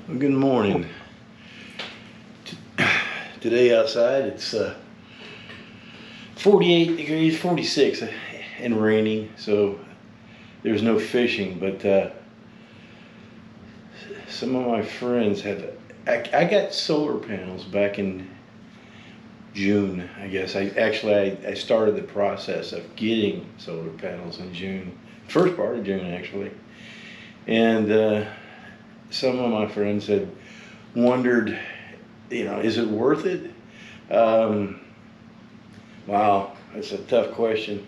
Well, good morning. Today outside it's 48 degrees, 46 and raining, so there's no fishing, but some of my friends have, I got solar panels back in June, I guess. I started the process of getting solar panels in June, first part of June actually, and some of my friends had wondered, is it worth it? Wow, that's a tough question.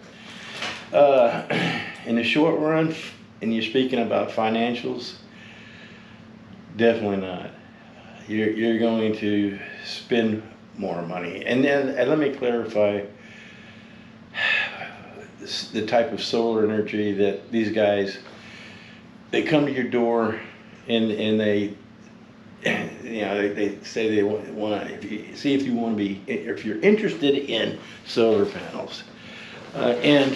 In the short run, and you're speaking about financials, definitely not. You're going to spend more money. And then let me clarify the type of solar energy that these guys, they come to your door and they say they want to see if you want to be, if you're interested in solar panels, and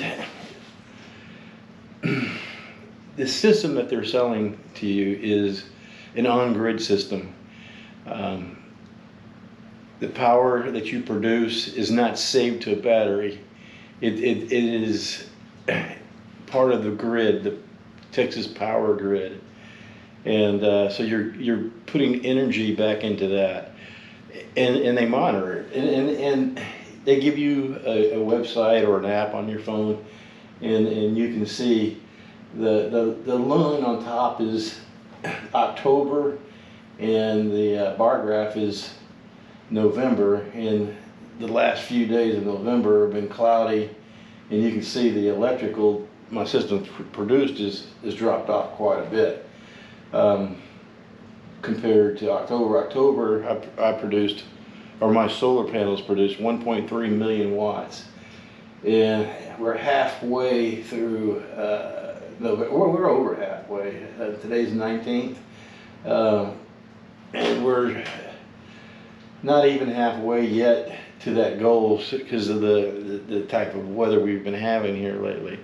the system that they're selling to you is an on-grid system. The power that you produce is not saved to a battery. It is part of the grid, the Texas power grid. And so you're putting energy back into that, and they monitor it, and they give you a website or an app on your phone, and you can see the line on top is October, and the bar graph is November, and the last few days of November have been cloudy, and you can see the electrical my system produced is dropped off quite a bit. Compared to October, I produced, or my solar panels produced 1.3 million watts. And we're halfway through, we're over halfway. Today's 19th. And we're not even halfway yet to that goal because of the type of weather we've been having here lately.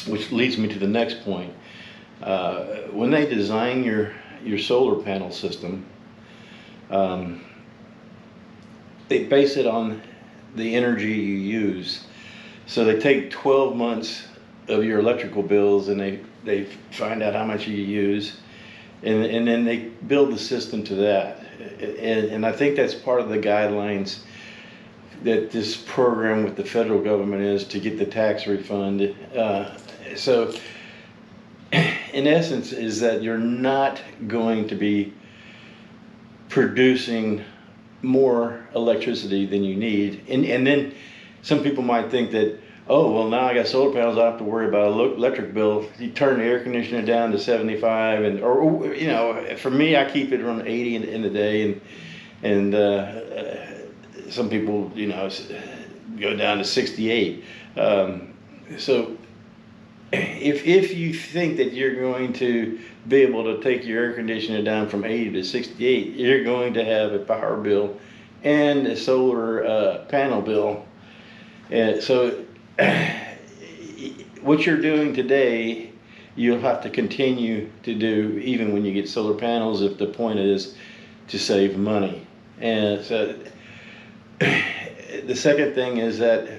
Which leads me to the next point. When they design your solar panel system, they base it on the energy you use. So they take 12 months of your electrical bills and they find out how much you use, and then they build the system to that. And I think that's part of the guidelines that this program with the federal government is to get the tax refund. So in essence is that you're not going to be producing more electricity than you need. And then some people might think that, oh, well, now I got solar panels, I don't have to worry about an electric bill. You turn the air conditioner down to 75, or for me, I keep it around 80 in the day, and some people, go down to 68. So if you think that you're going to be able to take your air conditioner down from 80 to 68, you're going to have a power bill and a solar panel bill. And so what you're doing today, you'll have to continue to do even when you get solar panels, if the point is to save money. And so the second thing is that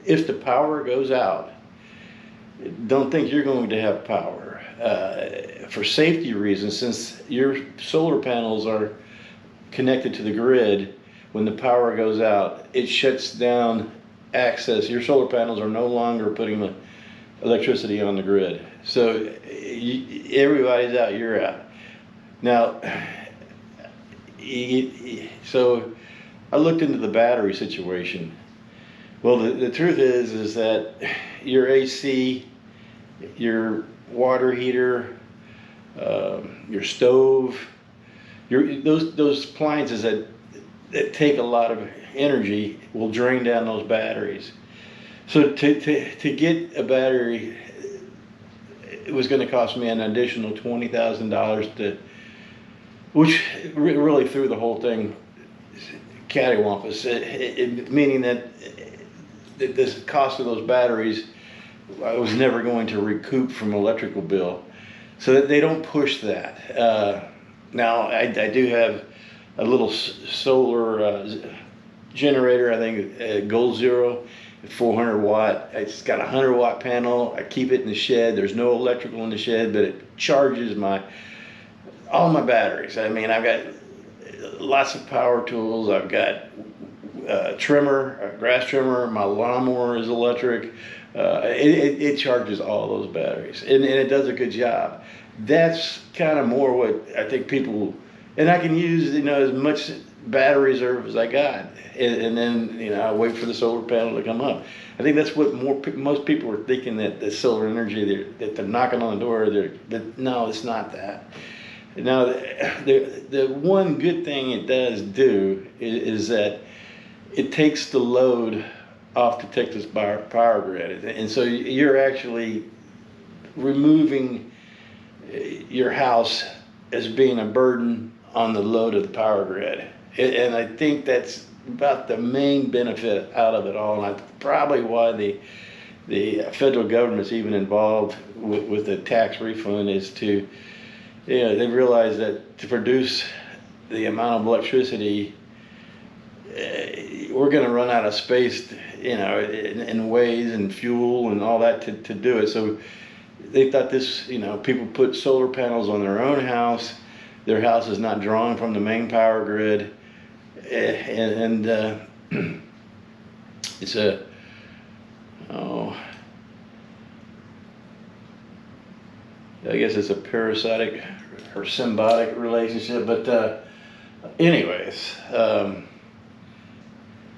if the power goes out, don't think you're going to have power. For safety reasons, since your solar panels are connected to the grid, when the power goes out, it shuts down access. Your solar panels are no longer putting the electricity on the grid. So everybody's out, you're out. Now, so I looked into the battery situation. Well, the truth is that your AC, your water heater, your stove, those appliances that take a lot of energy will drain down those batteries. So to get a battery, it was going to cost me an additional $20,000 which really threw the whole thing cattywampus. Meaning that the cost of those batteries I was never going to recoup from electrical bill. so that they don't push that. Now I do have a little solar generator. I think Gold Zero, 400 watt. It's got a 100 watt panel. I keep it in the shed. There's no electrical in the shed, but it charges all my batteries. I mean, I've got lots of power tools. I've got trimmer, a grass trimmer. My lawnmower is electric. It charges all those batteries, and it does a good job. That's kind of more what I think people, and I can use, as much battery reserve as I got, and then I wait for the solar panel to come up. I think that's what most people are thinking, that the solar energy, that they're knocking on the door. No, it's not that. Now, the one good thing it does do is that it takes the load off the Texas power grid, and so you're actually removing your house as being a burden on the load of the power grid. And I think that's about the main benefit out of it all, and that's probably why the federal government's even involved with the tax refund, is to, they realize that to produce the amount of electricity, we're going to run out of space, in ways and fuel and all that to do it. So they thought this, people put solar panels on their own house. Their house is not drawing from the main power grid, and it's I guess it's a parasitic or symbiotic relationship. But anyways,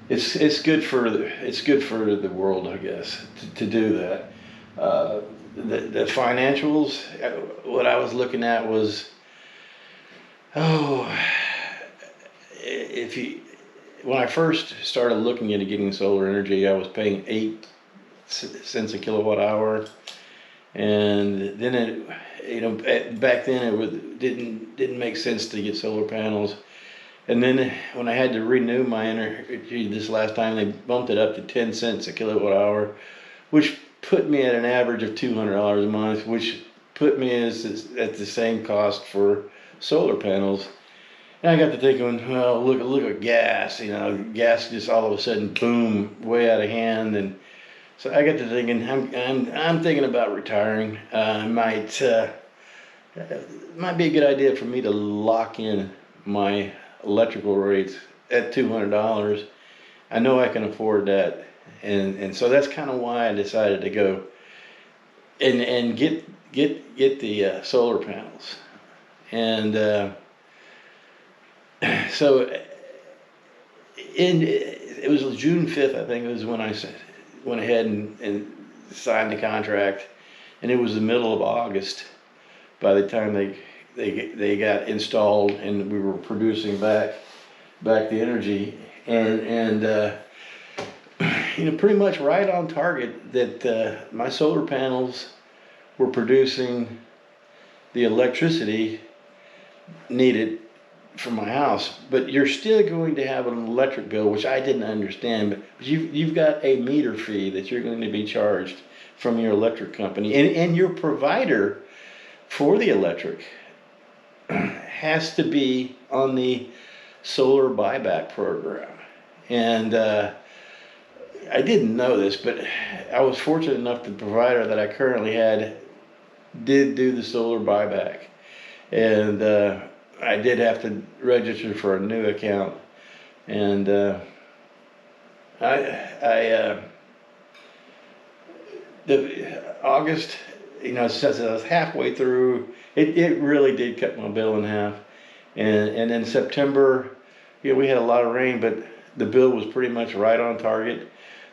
it's good for the world, I guess, to do that. The financials, what I was looking at was, when I first started looking into getting solar energy, I was paying 8 cents a kilowatt hour, and then back then it didn't make sense to get solar panels. And then when I had to renew my energy this last time, they bumped it up to 10 cents a kilowatt hour, which put me at an average of $200 a month, which put me at the same cost for solar panels. And I got to thinking, well, look at gas. Gas just all of a sudden, boom, way out of hand. And so I got to thinking, I'm thinking about retiring. Might be a good idea for me to lock in my electrical rates at $200. I know I can afford that, and so that's kind of why I decided to go and get the solar panels. And so it was June 5th, I think it was, when I went ahead and signed the contract, and it was the middle of August by the time they got installed and we were producing back the energy, and pretty much right on target, that my solar panels were producing the electricity needed for my house. But you're still going to have an electric bill, which I didn't understand, but you've got a meter fee that you're going to be charged from your electric company, and your provider for the electric has to be on the solar buyback program. And I didn't know this, but I was fortunate enough that the provider that I currently had did do the solar buyback, and I did have to register for a new account. And August, since I was halfway through, it really did cut my bill in half. And then September, we had a lot of rain, but the bill was pretty much right on target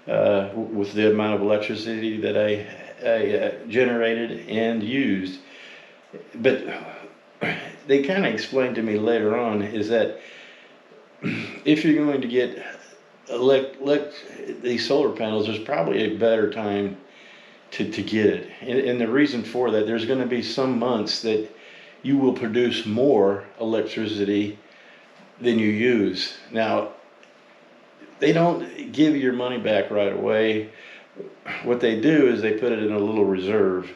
with the amount of electricity that I generated and used. But they kind of explained to me later on is that if you're going to get these solar panels, there's probably a better time to get it. And the reason for that, there's going to be some months that you will produce more electricity than you use. Now, they don't give you your money back right away. What they do is they put it in a little reserve,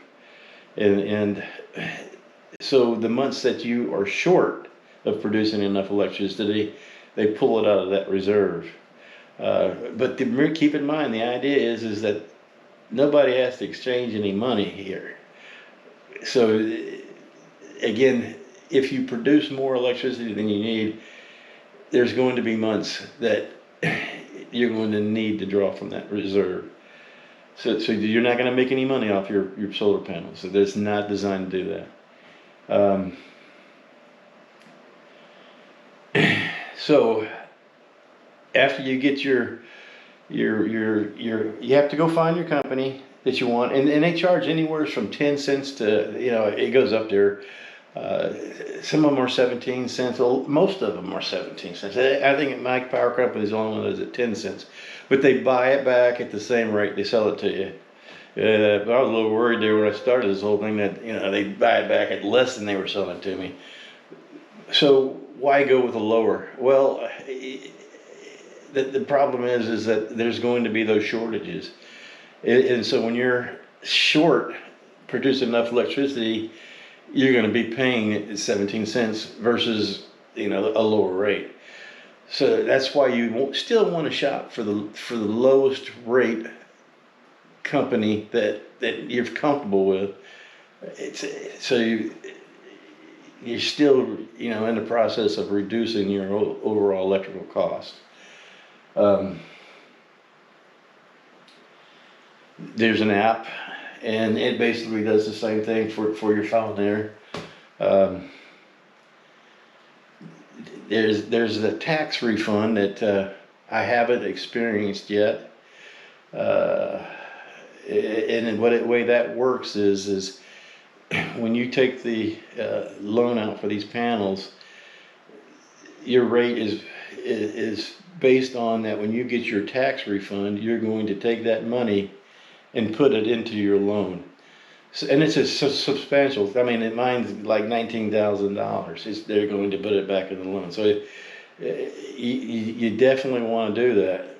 and So the months that you are short of producing enough electricity, they pull it out of that reserve. But keep in mind, the idea is that nobody has to exchange any money here. So again, if you produce more electricity than you need, there's going to be months that you're going to need to draw from that reserve. So you're not going to make any money off your solar panels. So it's not designed to do that. So after you get you have to go find your company that you want, and they charge anywhere from 10 cents to, it goes up there. Some of them are 17 cents. Most of them are 17 cents. I think my power company is the only one that's at 10 cents. But they buy it back at the same rate they sell it to you. But I was a little worried there when I started this whole thing that, they buy it back at less than they were selling it to me. So why go with a lower? Well, the problem is that there's going to be those shortages. And so when you're short, produce enough electricity, you're going to be paying 17 cents versus, a lower rate. So that's why you still want to shop for the lowest rate company that you're comfortable with. You're still, in the process of reducing your overall electrical cost. There's an app, and it basically does the same thing for your phone there. There's the tax refund that I haven't experienced yet. And the way that works is when you take the loan out for these panels, your rate is based on that. When you get your tax refund, you're going to take that money and put it into your loan. So, and it's a substantial. I mean, mine's like $19,000. They're going to put it back in the loan. So you definitely want to do that,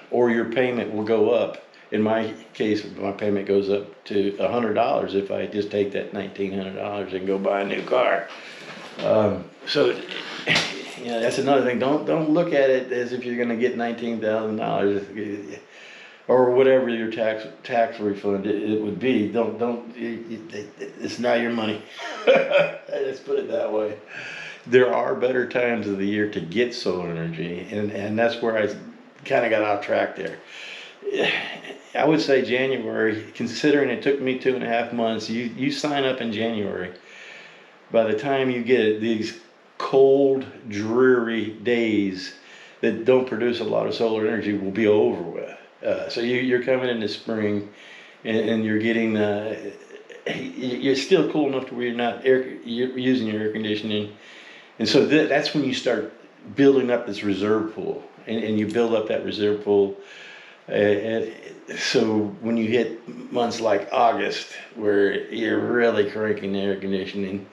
or your payment will go up. In my case, my payment goes up to $100 if I just take that $1,900 and go buy a new car. So that's another thing. Don't look at it as if you're going to get $19,000 or whatever your tax refund it would be. It's not your money. Let's put it that way. There are better times of the year to get solar energy, and that's where I kind of got off track there. I would say January, considering it took me 2.5 months. You sign up in January. By the time you get these cold, dreary days that don't produce a lot of solar energy will be over with. So you're coming into spring, and you're getting you're still cool enough to where you're using your air conditioning, and so that's when you start building up this reserve pool, and you build up that reserve pool. So when you hit months like August, where you're really cranking the air conditioning,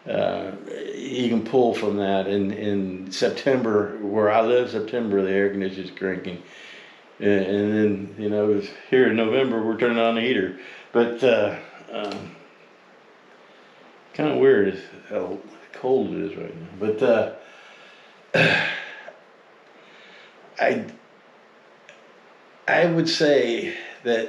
you can pull from that. In September, where I live, September, the air conditioning is cranking. And then, here in November, we're turning on the heater. But kind of weird how cold it is right now. But I would say that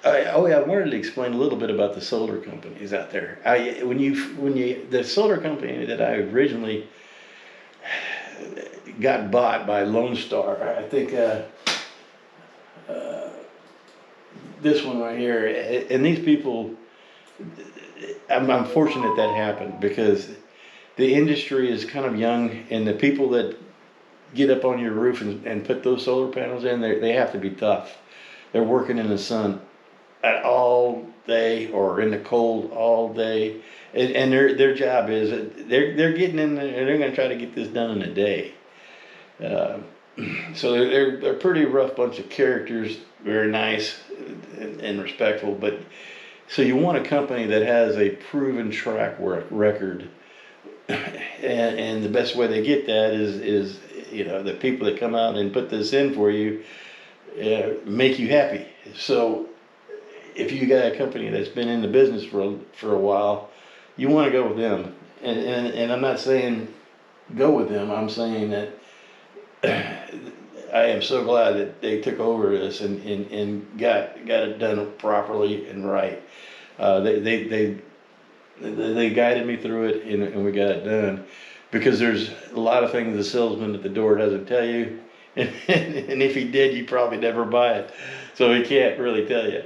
I wanted to explain a little bit about the solar companies out there. The solar company that I originally got bought by Lone Star, I think this one right here, and these people, I'm fortunate that happened, because the industry is kind of young, and the people that get up on your roof and put those solar panels in, they have to be tough. They're working in the sun all day or in the cold all day, and their job is they're getting in there and they're going to try to get this done in a day. So they're a pretty rough bunch of characters, very nice and respectful. But so you want a company that has a proven track record, and the best way they get that is the people that come out and put this in for you make you happy. So if you got a company that's been in the business for a while, you want to go with them. And I'm not saying go with them. I'm saying that I am so glad that they took over this and got it done properly and right. They guided me through it, and we got it done, because there's a lot of things the salesman at the door doesn't tell you, and if he did, you probably never buy it, so he can't really tell you.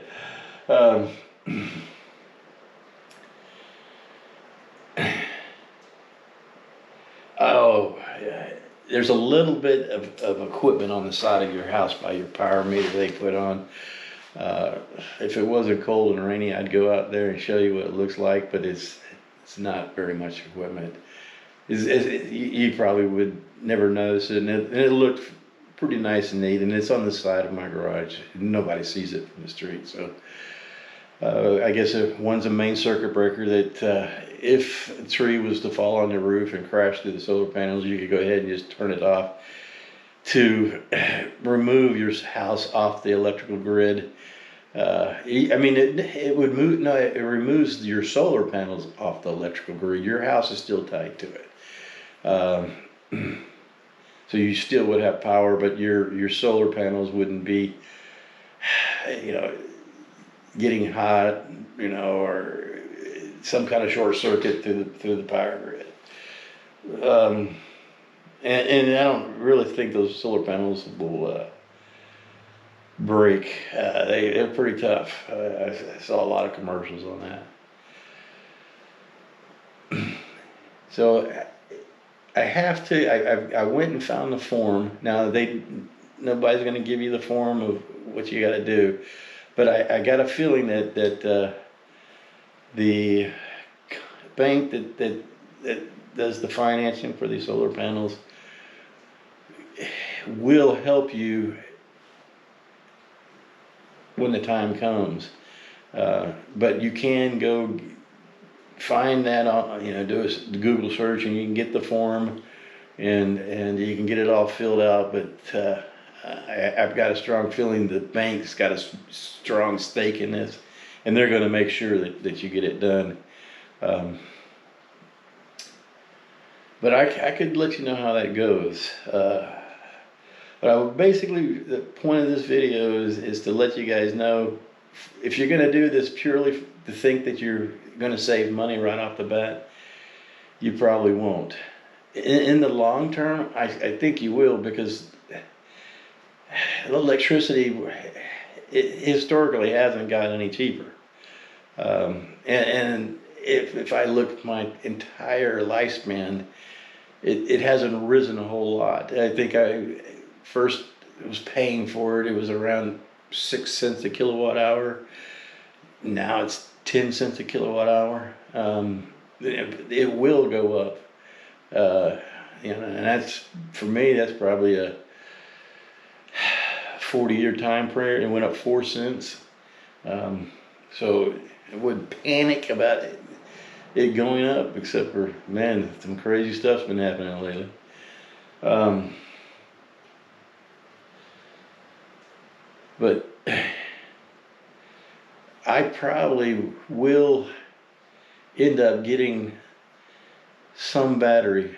Oh, there's a little bit of equipment on the side of your house by your power meter they put on. If it wasn't cold and rainy, I'd go out there and show you what it looks like, but it's not very much equipment. You probably would never notice it, and it looked pretty nice and neat, and it's on the side of my garage. Nobody sees it from the street, so I guess one's a main circuit breaker that if a tree was to fall on the roof and crash through the solar panels, you could go ahead and just turn it off to remove your house off the electrical grid. I mean, it would move. No, it removes your solar panels off the electrical grid. Your house is still tied to it, so you still would have power, but your solar panels wouldn't be, getting hot, or some kind of short circuit through the power grid. And I don't really think those solar panels will break. They're pretty tough. I saw a lot of commercials on that. So I went and found the form. Now nobody's going to give you the form of what you got to do, but I got a feeling that the bank that does the financing for these solar panels will help you when the time comes. But you can go find that on, do a Google search, and you can get the form, and you can get it all filled out. But I've got a strong feeling the bank's got a strong stake in this, and they're going to make sure that you get it done. But I could let you know how that goes. But basically, the point of this video is to let you guys know, if you're going to do this purely to think that you're going to save money right off the bat, you probably won't. In the long term, I think you will, because electricity historically hasn't gotten any cheaper. And if I look at my entire lifespan, it hasn't risen a whole lot. I think I first was paying for it was around 6 cents a kilowatt hour. Now it's 10 cents a kilowatt hour. It will go up. And that's, for me, that's probably a 40-year time period. It went up 4 cents. So I wouldn't panic about it going up, except for, man, some crazy stuff's been happening lately. But I probably will end up getting some battery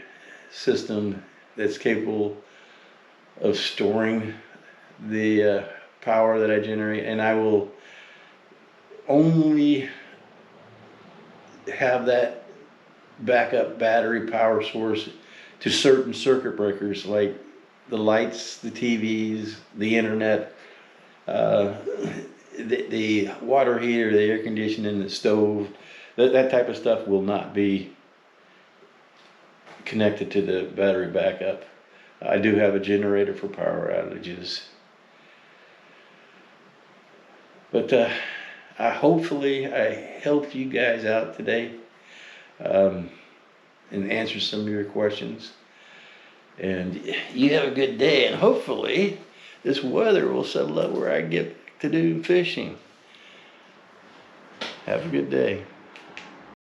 system that's capable of storing the power that I generate, and I will only have that backup battery power source to certain circuit breakers, like the lights, the TVs, the internet, the water heater, the air conditioning, the stove. That type of stuff will not be connected to the battery backup. I do have a generator for power outages. But hopefully I helped you guys out today, and answer some of your questions. And you have a good day, and hopefully this weather will settle up where I get to do fishing. Have a good day.